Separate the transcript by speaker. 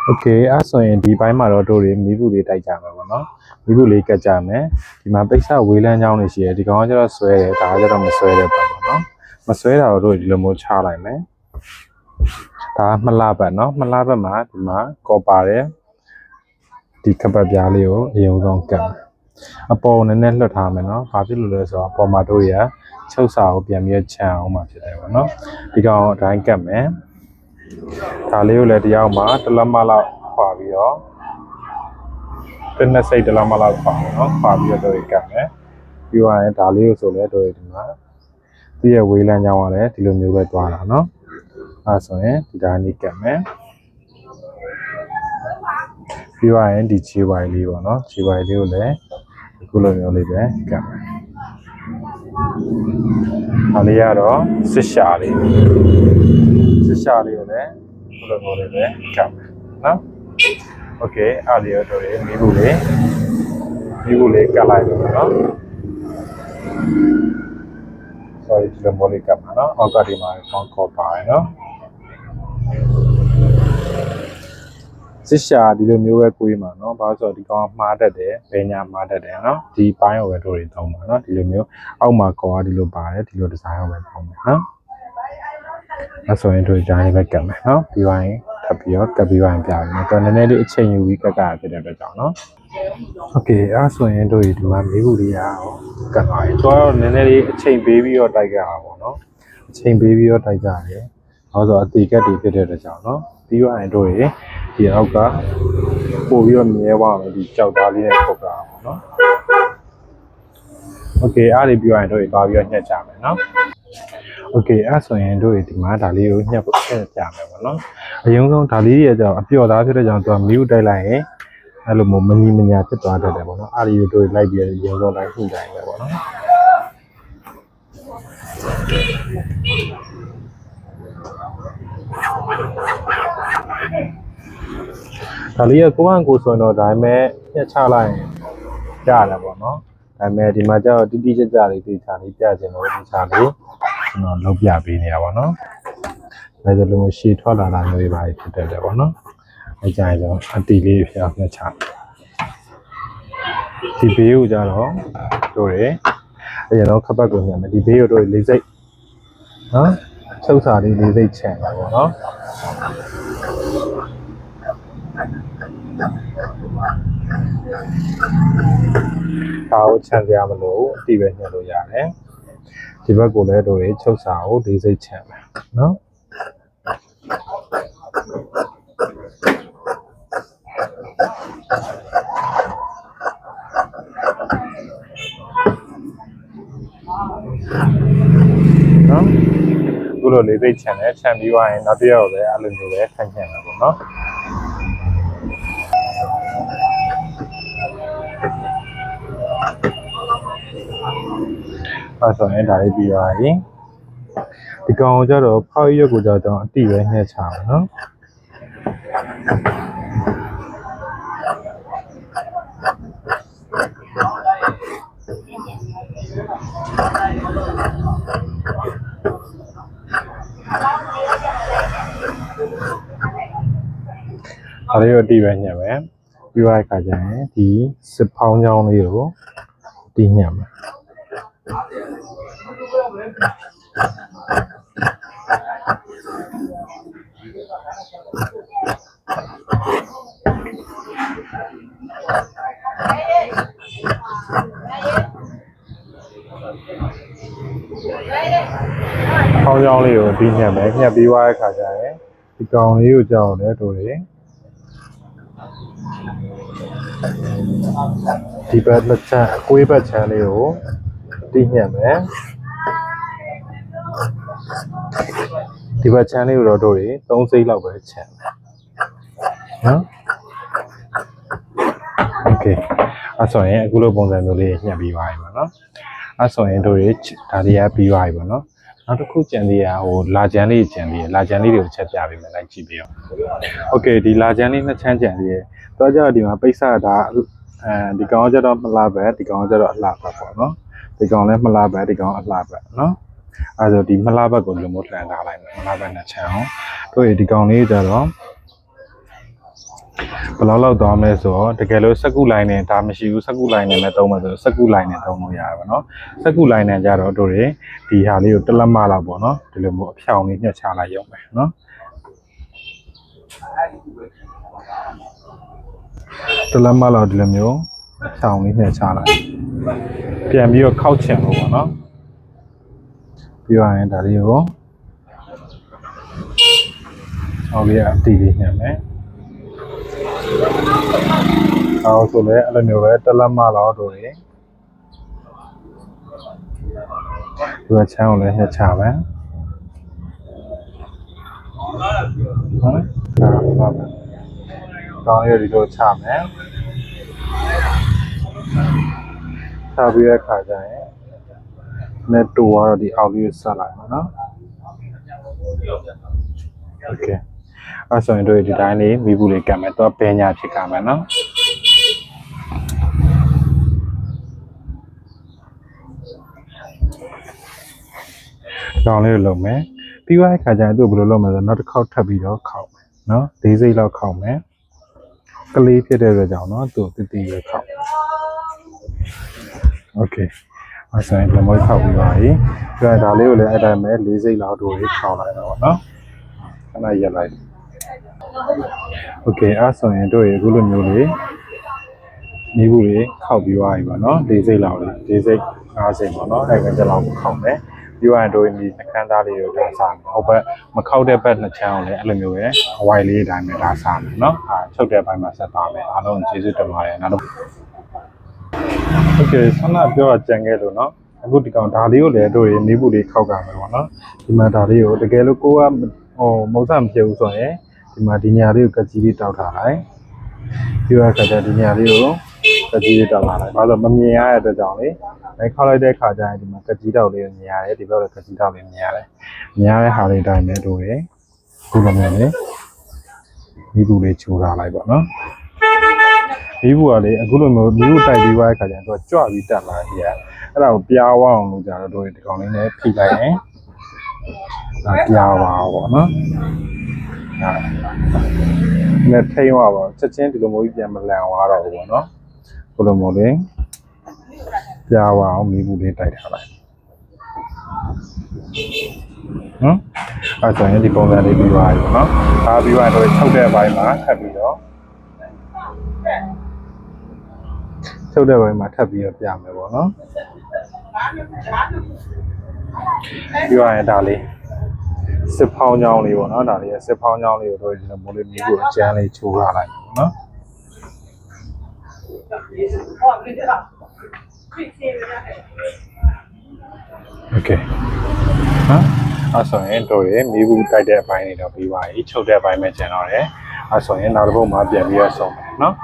Speaker 1: โอเคအဲ့ဆိုရင်ဒီဘိုင်းမှာတော့တို့တွေမီးဘူးလေးတိုက်ကြမှာပေါ့နော်မီးဘူးလေးကတ်ကြမယ်ဒီမှာပိတ်ဆက်ဝေးလန်းချောင်းတွေရှိတယ်ဒီကောင်ကကျတော့ဆွဲတယ်ဒါကကျတော့မဆွဲတဲ့ပတ်ပေါ့နော်မဆွဲတာတော့တို့ဒီလိုမျိုးချလိုက်မယ်ဒါမလှပတ်နော်မလှပတ်မှာဒီမှာကော်ပါတယ်ဒီကပတ်ပြားလေးကိုအရင်ဆုံးကတ်မယ်အပေါ်နည်းနည်းလွှတ်ထားမယ်နော်ဘာဖြစ်လို့လဲဆိုတော့အပေါ်မှာတို့ရချုပ်စာကိုပြန်ပြီးချန်အောင်မှာဖြစ်တယ်ပေါ့နော်ဒီကောင်အတိုင်းကတ်မယ်ဒါလေးကိုလည်းတယောက်မှာတစ်လက်မလောက်ခွာပြီးတော့တစ်နှစ်စိတ်တစ်လက်မလောက်ခွာမယ်နော်ခွာပြီးတော့ကတ်မယ်ပြီးသွားရင်ဒါလေးကိုဆိုလဲတို့ဒီမှာသူ့ရဲ့ဝေးလန်းကြောင်းကလည်းဒီလိုမျိုးပဲသွားတာနော်အဲဆိုရင်ဒီတိုင်းလေးကတ်မယ်ပြီးသွားရင်ဒီခြေဝိုင်လေးပေါ့နော်ခြေဝိုင်လေးကိုလည်းအခုလိုမျိုးလေးပဲကတ်မယ်ဒါလေးကတော့စစ်ရှာလေးကိုလည်းခုလိုမျိုးလေးပဲကတ်မယ်နော်โอเคအားလေးတော့တို့မီးဘူးလေးကတ်လိုက်တော့နော် sorry ဒီလိုမျိုးလေးကတ်မှာနော်အောက်ကဒီမှာကောက်ပါတယ်နော်စစ်ရှာဒီလိုမျိုးပဲကိုယ်မှာနော်ဘာလို့ဆိုတော့ဒီကောင်မှားတတ်တယ်ဘယ်ညာမှားတတ်တယ်နော်ဒီပိုင်းကိုပဲတို့တွေသုံးပါနော်ဒီလိုမျိုးအောက်မှာကောကဒီလိုပါတယ်ဒီလိုဒီဇိုင်းကိုပဲသုံးမယ်နော်အဲ့ဆိုရင်တို့ဂျားလေးပဲကတ်မယ်နော်ပြီးသွားရင်ထပ်ပြီးတော့ကတ်ပြီးသွားရင်ပြမယ်တော့နည်းနည်းလေးအချိန်ယူပြီးကတ်ဖြစ်တဲ့အတွက်ကြောင့်နော်โอเคအဲ့ဆိုရင်တို့ဒီမှာမီးဘူးလေးရောကတ်သွားရင်တော့နည်းနည်းလေးအချိန်ပေးပြီးတော့တိုက်ကြတာပေါ့နော်အချိန်ပေးပြီးတော့တိုက်ကြရတယ်ဟောဆိုအတီကတ်တွေဖြစ်တဲ့အတွက်ကြောင့်နော်ပြီးသွားရင်တို့ဒီအောက်ကပို့ပြီးတော့မြဲသွားမယ်ဒီကြောက်သားလေးနဲ့ပုတ်တာပေါ့နော်โอเคအားလေးပြီးသွားရင်တို့သွားပြီးတော့ညှက်ကြမယ်နော်โอเคအဲ့ဆိုရင်တို့ဒီမှာဒါလေးကိုညှက်ကြမယ်ပေါ့နော်အရင်ဆုံးဒါလေးရဲ့ကြောင့်အပျော်သားဖြစ်တဲ့ကြောင့်သူကမီးကိုတိုက်လိုက်ရင်အဲ့လိုမျိုးမညီမညာဖြစ်သွားတတ်တယ်ပေါ့နော်အားလေးတို့လိုက်ပြီးရုံတော့လိုက်ညှိတိုင်းပဲပေါ့နော်ဒါလေးကကိုယ့်ဟာကိုယ်ဆိုရင်တော့ဒါပေမဲ့ညှက်ချလိုက်ရင်ကြားတယ်ပေါ့နော်ဒါပေမဲ့ဒီမှာကျတော့တိတိကျကျလေးသိချာလေးပြချင်လို့ဒီချာလေးကျွန်တော်လုပ်ပြပေးနေတာပေါ့နော်ဒါဆိုလို့ရှည်ထွက်လာတာမျိုးတွေပါဖြစ်တတ်တယ်ပေါ့နော်အဲကြရင်တော့အတီလေးဖျောက်ညှက်ချဒီဘေးကိုကြတော့တို့ရအရင်တော့ခပတ်ကိုညှက်မယ်ဒီဘေးကိုတို့လေးစိတ်နော်ချုပ်စာလေးလေးစိတ်ချန်တာပေါ့နော်ဒါကိုချန်စရာမလိုအတီပဲညှက်လို့ရတယ်ဒီဘက်ကိုလည်းတို့ရချုပ်စာကိုလေးစိတ်ချန်မယ်နော်နော်ခုလိုလေးသိချန်တယ်ချန်ပြီးသွားရင်နောက်တစ်ယောက်လည်းအဲ့လိုမျိုးပဲခန့်ချန်တာပေါ့နော်အဲ့ဆိုရင်ဒါလေးပြီးသွားရင်ဒီကောင်ကိုကျတော့ဖောက်ရွက်ကိုကျတော့အတိပဲညှက်ချပါနော်ဒါလေးကိုအတိပဲညှက်မယ်ပြီးသွားတဲ့အခါကျရင်ဒီစစ်ဖောင်းချောင်းလေးကိုတီးညှက်မယ်ခေါင်းချောင်းလေးကိုတီးညှက်မယ်ညှက်ပြီးသွားတဲ့အခါကျရင်ဒီကောင်လေးကိုကြောက်တယ်တို့တွေဒီဘက်လက်ချမ်းအကွေးဘက်ချမ်းလေးကိုတီးညှက်မယ်ဒီဘက်ချမ်းလေးကိုတော့တို့တွေ3စိတ်လောက်ပဲချမ်းနော်โอเคအဲ့ဆိုရင်အခုလိုပုံစံမျိုးလေးညှက်ပြီးသွားပြီပေါ့နော်အဲ့ဆိုရင်တို့တွေဒါလေးကပြီးသွားပြီပေါ့နော်နောက်တစ်ခုကြံသေးတာဟိုလာချမ်းလေးကြံသေးတယ်လာချမ်းလေးတွေကိုချက်ပြပေးမယ်လိုက်ကြည့်ပြီးတော့โอเคဒီလာချမ်းလေးနှစ်ချမ်းကြံသေးတယ်တော့ကြတော့ဒီမှာပိတ်စတာဒီကောင်ကျတော့မလှပဲဒီကောင်ကျတော့အလှပဲပေါ့နော်ဒီကောင်လည်းမလှပဲဒီကောင်အလှပဲနော်အဲဆိုဒီမလှဘက်ကိုလိုမျိုးလှန်ထားလိုက်မယ်မလှဘက်နဲ့ချမ်းအောင်တို့ဒီကောင်လေးကျတော့ ဘယ်လောက်သွားမလဲဆိုတော့တကယ်လို့စက်ကူလိုင်းနဲ့ဒါမရှိဘူးစက်ကူလိုင်းနဲ့လည်းသုံးမှာဆိုစက်ကူလိုင်းနဲ့သုံးလို့ရတယ်ပေါ့နော်စက်ကူလိုင်းနဲ့ကြတော့တို့တွေဒီဟာလေးကိုတစ်လက်မလောက်ပေါ့နော်ဒီလိုမျိုးအဖြောင်လေးညှက်ချလိုက်ရုံပဲနော်တစ်လက်မလောက်ဒီလိုမျိုးအဖြောင်လေးညှက်ချလိုက်ပြန်ပြီးတော့ခောက်ချင်လို့ပေါ့နော်ပြီးတော့ရင်ဒါလေးကိုအောက်လေးအတီးလေးညှက်မယ်အော်ဆိုလဲအဲ့လိုမျိုးပဲတစ်လက်မလောက်တို့တွေဒီချမ်းကိုလည်းညှက်ချမယ်ဟုတ်ဒါပါကောင်းရဒီလိုချမယ်ချပြီးတဲ့ခါကျရင်နဲ့တူတော့ဒီအောက်လေးကိုဆက်လိုက်ပါနော်โอเคအဲ့ဆိုရင်တို့ဒီတိုင်းလေးမိဘူးလေးကတ်မယ်တော့ပဲညာဖြစ်ကြမယ်နော်ကောင်းလေးကိုလုပ်မယ်ပြီးသွားတဲ့ခါကျရင်သူ့ဘယ်လိုလုပ်မလဲဆိုတော့နောက်တစ်ခေါက်ထပ်ပြီးတော့ခောက်မယ်နော်၄စိတ်လောက်ခောက်မယ်ကလေးဖြစ်တဲ့အတွက်ကြောင့်နော်သူ့တည်တည်ပဲခောက်โอเคအဲ့ဆိုရင်လက်မွေးခောက်ပြီးပါပြီပြီးတော့ဒါလေးကိုလည်းအဲ့တိုင်းပဲ၄စိတ်လောက်တို့ခောက်လိုက်တော့ဗောနော်ခဏရက်လိုက်โอเคအဲ့ဆိုရင်တို့ရေအခုလိုမျိုးလေးမိဘူးတွေခောက်ပြီးသွားပြီဗောနော်၄စိတ်လောက်လေး၄စိတ်၅စိတ်ဗောနော်အဲ့ကကြလောက်ခောက်မယ်ပြီးရင်တို့ဒီအခန်းသားလေးကိုဒါစားမယ်ဟုတ်ပဲမခောက်တဲ့ဘက်နှစ်ချမ်းကိုလည်းအဲ့လိုမျိုးပဲအဝိုင်လေးတိုင်းပဲဒါစားမယ်နော်ချုပ်တဲ့ဘက်မှာဆက်သားမယ်အားလုံးကျေးဇူးတင်ပါတယ်နောက်တော့โอเคဆန္ဒပြောကြံခဲ့လို့နော်အခုဒီကောင်ဒါလေးကိုလည်းတို့မိဘူးလေးခောက်ကမယ်ပေါ့နော်ဒီမှာဒါလေးကိုတကယ်လို့ကိုကမုံစမဖြစ်ဘူးဆိုရင်ဒီမှာဒီညာလေးကိုကကြီးလေးတောက်ထားလိုက်ပြီးတော့ခါကျဒီညာလေးကိုကကြီးလေးတောက်လာလိုက်ဘာလို့မမြင်ရတဲ့အတွက်ကြောင့်လေအဲခောက်လိုက်တဲ့ခါကျရင်ဒီမှာကကြီးတောက်လေးမြင်ရတယ်ဒီဘက်လည်းကကြီးတောက်လေးမြင်ရတယ်မြင်ရတဲ့ဟာလေးတိုင်းပဲတို့ရခုလိုမျိုးလေမိဘူးလေးချိုးထားလိုက်ပါနော်မိဘူးကလေအခုလိုမျိုးမိဘူးတိုက်ပြီးသွားတဲ့ခါကျရင်သူကကြွပြီးတက်လာကြီးအဲ့ဒါကိုပြားဝအောင်လုပ်ကြတော့တို့ဒီကောင်လေးနဲ့ဖိလိုက်ရင်ဒါပြားပါပေါ့နော်နဲ့ထိန်းသွားပါချက်ချင်းဒီလိုမျိုးကြီးပြန်မလန်သွားတော့ဘူးပေါ့နော်ဘလိုမျိုးလေးပြားပါအောင်မိဘူးလေးတိုက်ထားလိုက်နော်အဲ့ဆိုရင်ဒီပုံစံလေးပြီးသွားပြီပေါ့နော်ဒါပြီးသွားတော့ချုပ်တဲ့အပိုင်းမှာထပ်ပြီးတော့ချုပ်တဲ့ဘက်မှာထပ်ပြီးတော့ပြမယ်ပေါ့နော်ပြောရရင်ဒါလေးစစ်ဖောင်းချောင်းလေးပေါ့နော်ဒါလေးစစ်ဖောင်းချောင်းလေးကိုတို့ဒီလိုမိုးလေးမျိုးကိုအကျန်းလေးချိုးထားလိုက်ပေါ့နော်โอเคနော်အဲ့ဆိုရင်တို့ရမိဘူးတိုက်တဲ့အပိုင်းတွေတော့ပြီးပါပြီချုပ်တဲ့အပိုင်းပဲကျန်တော့တယ်အဲ့ဆိုရင်နောက်တစ်ပုတ်မှာပြန်ပြီးတော့ဆုံးမယ်နော်